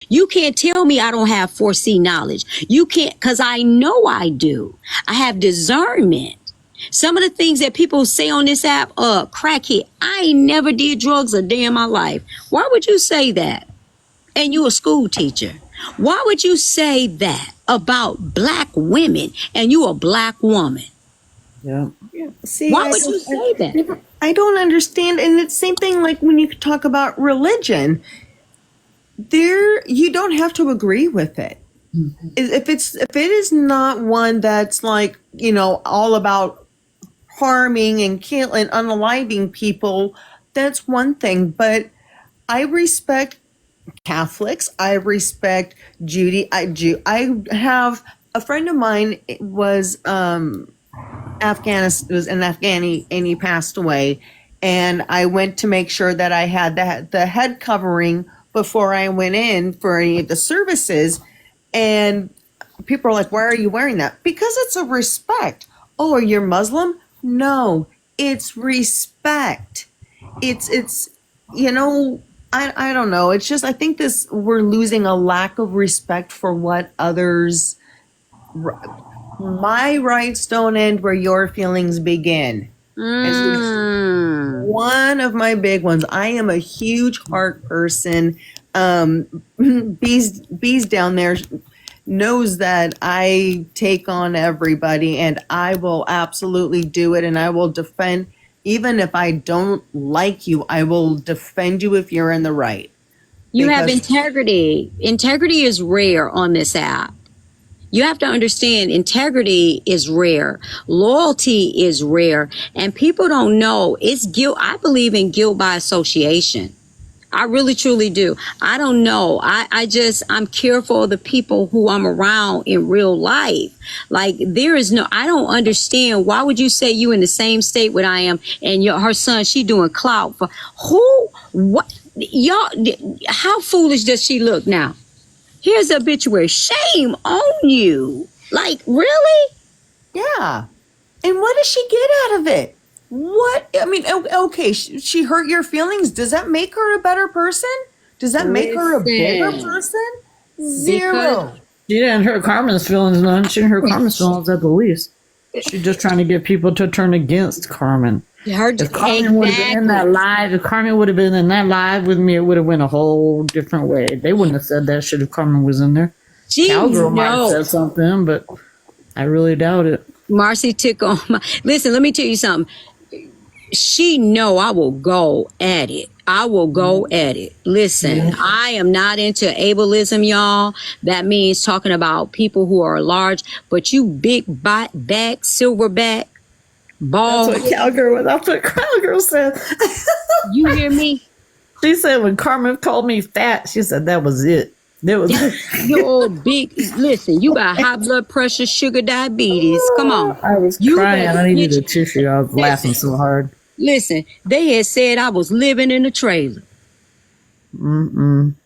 You can't tell me I don't have 4C knowledge. You can't, because I know I do. I have discernment. Some of the things that people say on this app, crackhead, I ain't never did drugs a day in my life. Why would you say that? And you a school teacher. Why would you say that about black women and you a black woman? Yeah. See, why would you say that? I don't understand. And it's the same thing like when you talk about religion. You don't have to agree with it. Mm-hmm. If it is not one that's like, all about harming and killing and unaliving people, that's one thing. But I respect Catholics. I respect Judy. I have a friend of mine was Afghanistan, was an Afghani, and he passed away. And I went to make sure that I had the head covering before I went in for any of the services. And people are like, why are you wearing that? Because it's a respect. Oh, are you Muslim? No, it's respect. It's I don't know. It's just, I think we're losing a lack of respect for what others, my rights don't end where your feelings begin. One of my big ones. I am a huge heart person. Bees down there knows that I take on everybody, and I will absolutely do it, and I will defend. Even if I don't like you, I will defend you if you're in the right. You have integrity. Integrity is rare on this app. You have to understand, integrity is rare. Loyalty is rare. And people don't know it's guilt. I believe in guilt by association. I really, truly do. I don't know. I'm careful of the people who I'm around in real life. Like, I don't understand. Why would you say you in the same state with I am and her son, she doing clout for who? What? Y'all, how foolish does she look now? Here's the obituary. Shame on you. Like, really? Yeah. And what does she get out of it? What? I mean, okay, she hurt your feelings. Does that make her a better person? Does that make her a bigger person? Zero. She didn't hurt Carmen's feelings none. She didn't hurt Carmen's feelings at the least. She's just trying to get people to turn against Carmen. If Carmen would have been in that live, with me, it would have went a whole different way. They wouldn't have said that shit if Carmen was in there. Cowgirl might have said something, but I really doubt it. Marcy took on my... Listen, let me tell you something. She know I will go at it. I will go at it. Listen, I am not into ableism, y'all. That means talking about people who are large, but you big back, silverback, bald. That's what Cowgirl said. You hear me? She said when Carmen called me fat, she said that was it. You old big. Listen, you got high blood pressure, sugar, diabetes. Come on. I was crying. I needed a tissue. I was laughing so hard. Listen, they had said I was living in a trailer. You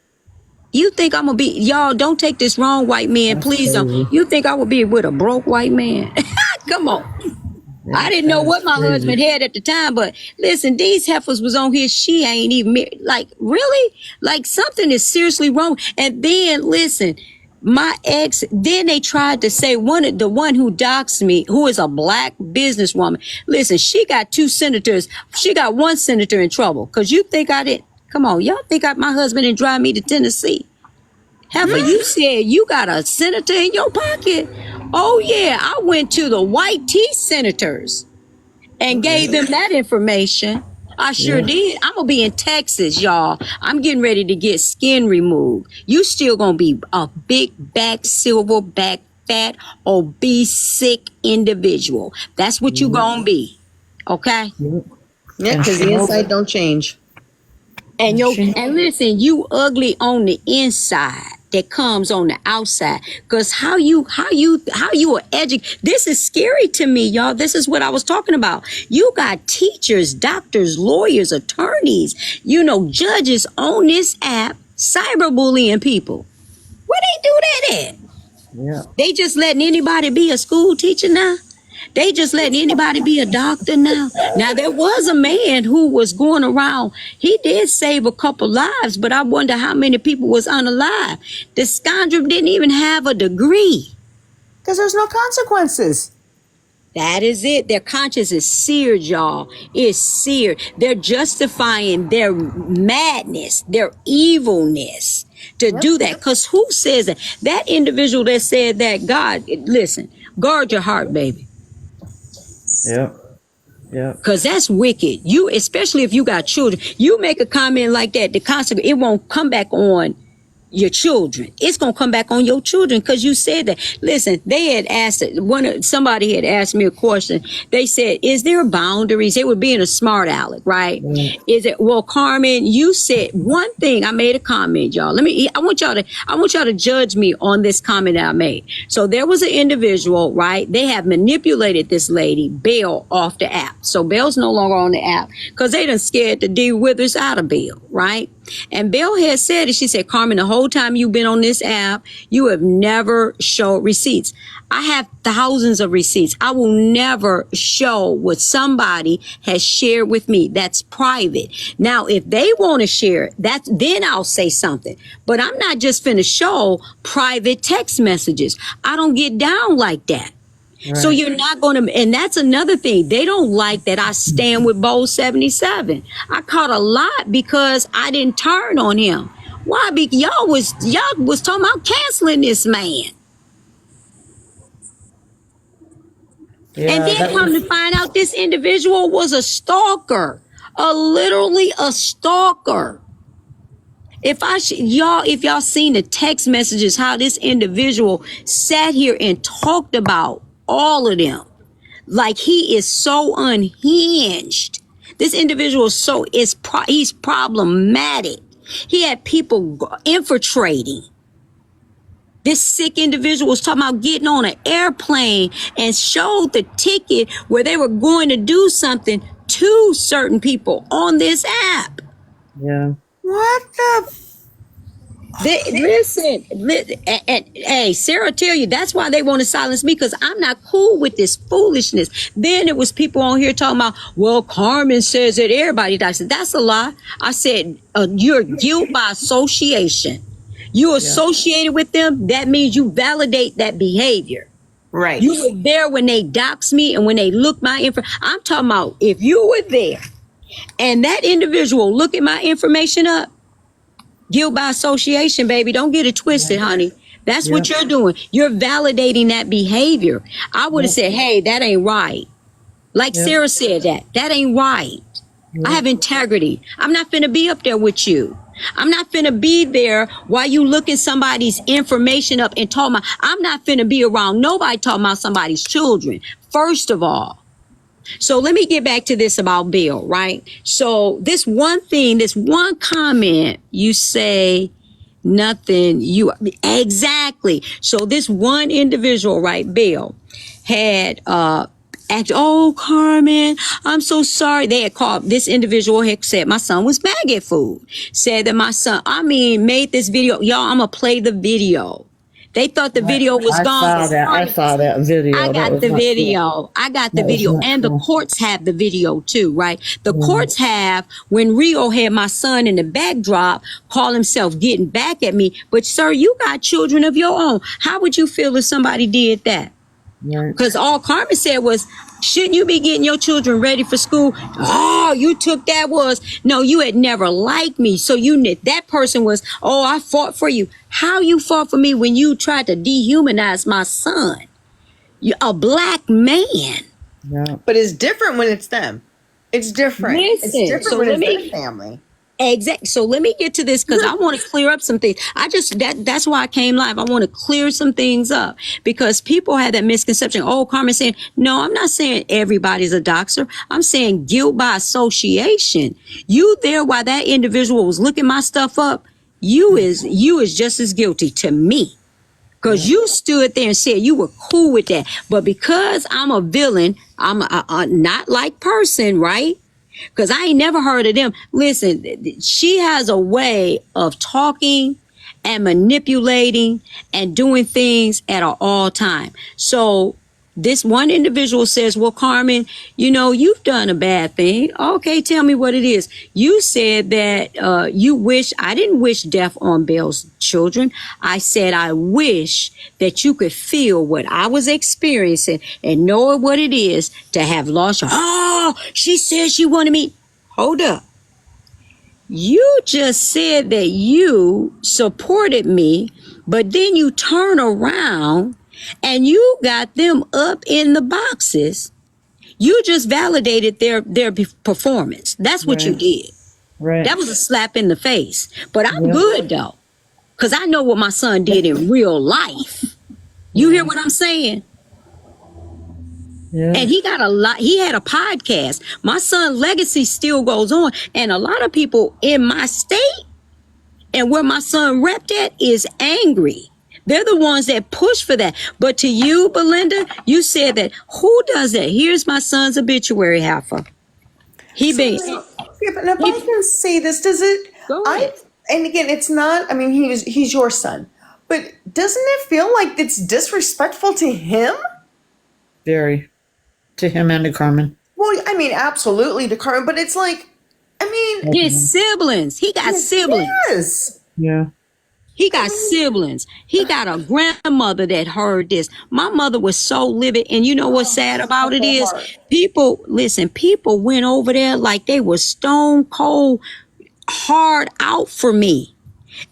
think I'm gonna be? Y'all don't take this wrong, white man. Please don't. You think I would be with a broke white man? Come on. I didn't know what my husband had at the time, but listen, these heifers was on here. She ain't even married. Like, really? Like, something is seriously wrong. And then, listen, my ex, then they tried to say the one who doxed me, who is a black businesswoman. Listen, she got 2 senators. She got 1 senator in trouble. Cause you think I didn't, come on, y'all think my husband didn't drive me to Tennessee? Heifer, you said you got a senator in your pocket. Oh yeah, I went to the white tea senators and gave them that information. I sure did. I'm gonna be in Texas, y'all. I'm getting ready to get skin removed. You still gonna be a big back, silverback, fat, obese, sick individual. That's what you gonna be. Okay? Yeah, because the inside don't change. And listen, you ugly on the inside that comes on the outside. Cause how you are educated. This is scary to me, y'all. This is what I was talking about. You got teachers, doctors, lawyers, attorneys, judges on this app cyberbullying people. Where they do that at? Yeah. They just letting anybody be a school teacher now? They just letting anybody be a doctor now. Now, there was a man who was going around. He did save a couple lives, but I wonder how many people was unalive. The scoundrel didn't even have a degree. Because there's no consequences. That is it. Their conscience is seared, y'all. It's seared. They're justifying their madness, their evilness to do that. Because who says that? That individual that said that, God, listen, guard your heart, baby. Yep. Yeah. Because that's wicked. You, especially if you got children, you make a comment like that, the consequence, it won't come back on your children. It's gonna come back on your children because you said that. Listen, they had asked somebody had asked me a question. They said, "Is there boundaries?" They were being a smart aleck, right? Is it? Well, Carmen, you said one thing. I made a comment, y'all. I want y'all to judge me on this comment that I made. So there was an individual, right? They have manipulated this lady, Belle, off the app. So Belle's no longer on the app because they done scared the D Withers out of Belle, right? And Belle had said it. She said, Carmen, the whole time you've been on this app, you have never showed receipts. I have thousands of receipts. I will never show what somebody has shared with me. That's private. Now, if they want to share it, then I'll say something. But I'm not just finna show private text messages. I don't get down like that. Right. So you're not going to, and that's another thing. They don't like that I stand with Bold 77. I caught a lot because I didn't turn on him. Why? Because y'all was talking about canceling this man. Yeah, and then come to find out this individual was a stalker, literally a stalker. If y'all seen the text messages, how this individual sat here and talked about all of them, like he is so unhinged. This individual he's problematic. He had people infiltrating. This sick individual was talking about getting on an airplane and showed the ticket where they were going to do something to certain people on this app. Yeah. What the? Listen, and hey, Sarah tell you that's why they want to silence me because I'm not cool with this foolishness. Then it was people on here talking about, well, Carmen says that everybody dies. I said, that's a lie. I said, you're guilt by association. You associated with them. That means you validate that behavior. Right. You were there when they doxed me and when they looked my info. I'm talking about if you were there and that individual look at my information up, guilt by association, baby. Don't get it twisted, honey. That's what you're doing. You're validating that behavior. I would have said, hey, that ain't right. Like Sarah said that ain't right. I have integrity. I'm not finna be up there with you. I'm not finna be there while you looking somebody's information up and talking about, I'm not finna be around nobody talking about somebody's children, first of all. So let me get back to this about Bill, right? So this one comment, you say nothing, exactly. So this one individual, right, Bill, had oh, Carmen, I'm so sorry. They had called, this individual had said my son was maggot food. Said that my son, made this video. Y'all, I'm going to play the video. They thought the video was gone. I saw that video. I got the video. I got the video. And the courts have the video too, right? The courts have, when Rio had my son in the backdrop, call himself getting back at me. But sir, you got children of your own. How would you feel if somebody did that? Because all Carmen said was, shouldn't you be getting your children ready for school? Oh, you took that no, you had never liked me. So that person was, oh, I fought for you. How you fought for me when you tried to dehumanize my son? You're a black man. Yeah. But it's different when it's them. It's different. Listen, it's different when it's their family. Exactly. So let me get to this because I want to clear up some things. That's why I came live. I want to clear some things up because people had that misconception. Oh, Carmen saying, no, I'm not saying everybody's a doxer. I'm saying guilt by association. You there while that individual was looking my stuff up. You is just as guilty to me because you stood there and said you were cool with that. But because I'm a villain, I'm a not like person, right? Because I ain't never heard of them. Listen, she has a way of talking and manipulating and doing things at all time. So This one individual says, well, Carmen, you've done a bad thing. Okay, tell me what it is. You said that I didn't wish death on Bill's children. I said, I wish that you could feel what I was experiencing and know what it is to have lost. Oh, she said she wanted me. Hold up. You just said that you supported me, but then you turn around and you got them up in the boxes. You just validated their performance. That's what you did. Right. That was a slap in the face. But I'm good though, because I know what my son did in real life. You hear what I'm saying? Yeah. And he had a podcast. My son's legacy still goes on. And a lot of people in my state and where my son repped at is angry. They're the ones that push for that. But to you, Belinda, you said that. Who does that? Here's my son's obituary, Halfa. Yeah, but if I can say this, does it? Go ahead. And again, it's not. I mean, he's your son, but doesn't it feel like it's disrespectful to him? Very, to him and to Carmen. Well, I mean, absolutely to Carmen, but it's like, I mean, his siblings. He got siblings. Yes. Yeah. He got siblings. He got a grandmother that heard this. My mother was so livid. And you know what's sad about it is people went over there like they were stone cold hard out for me.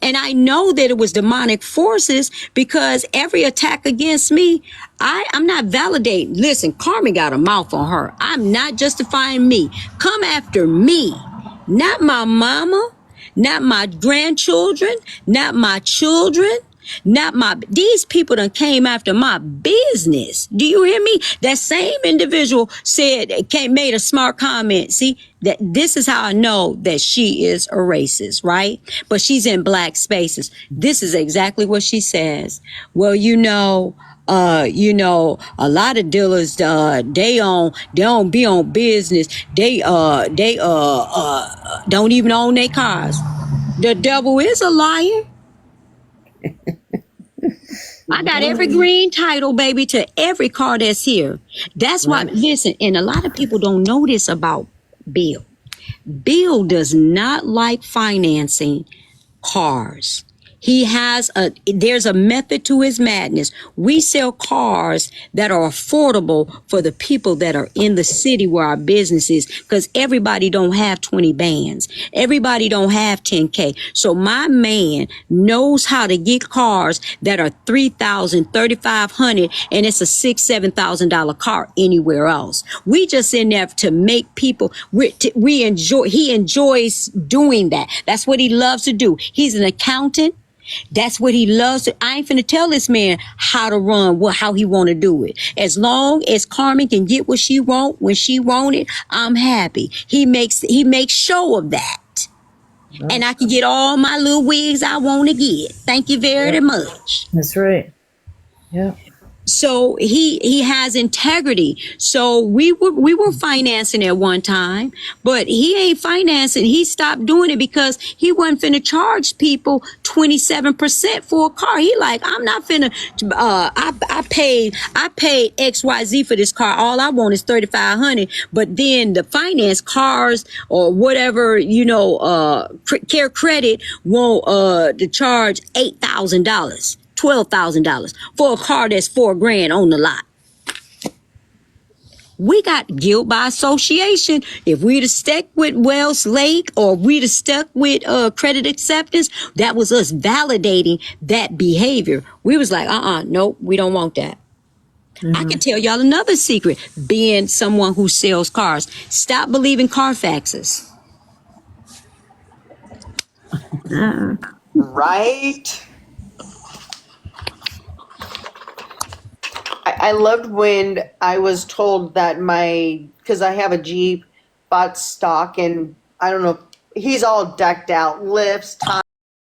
And I know that it was demonic forces because every attack against me, I'm not validating. Listen, Carmen got a mouth on her. I'm not justifying me. Come after me, not my mama. Not my grandchildren, not my children, these people done came after my business. Do you hear me? That same individual made a smart comment. See, that this is how I know that she is a racist, right? But she's in black spaces. This is exactly what she says. Well, a lot of dealers, they don't be on business. They don't even own their cars. The devil is a liar. I got every green title, baby, to every car that's here. That's why, listen, and a lot of people don't know this about Bill. Bill does not like financing cars. There's a method to his madness. We sell cars that are affordable for the people that are in the city where our business is, because everybody don't have 20 bands. Everybody don't have 10K. So my man knows how to get cars that are $3,000, $3,500, and it's a $6,000, $7,000 car anywhere else. We just in there to make people, he enjoys doing that. That's what he loves to do. He's an accountant. That's what he loves. I ain't finna tell this man how to run, how he want to do it. As long as Carmen can get what she want when she want it, I'm happy. He makes show of that. And I can get all my little wigs I want to get. Thank you very much. That's right. Yeah. So he has integrity. So we were financing at one time, but he ain't financing. He stopped doing it because he wasn't finna charge people 27% for a car. He like, I'm not finna. I paid XYZ for this car. All I want is $3,500. But then the finance cars or whatever, Care Credit won't to charge $8,000. $12,000 for a car that's $4,000 on the lot. We got guilt by association. If we'd have stuck with Wells Lake or we'd have stuck with credit acceptance, that was us validating that behavior. We was like, nope, we don't want that. Mm-hmm. I can tell y'all another secret, being someone who sells cars. Stop believing Carfaxes. Right? I loved when I was told that because I have a Jeep, bought stock, and I don't know, he's all decked out, lifts,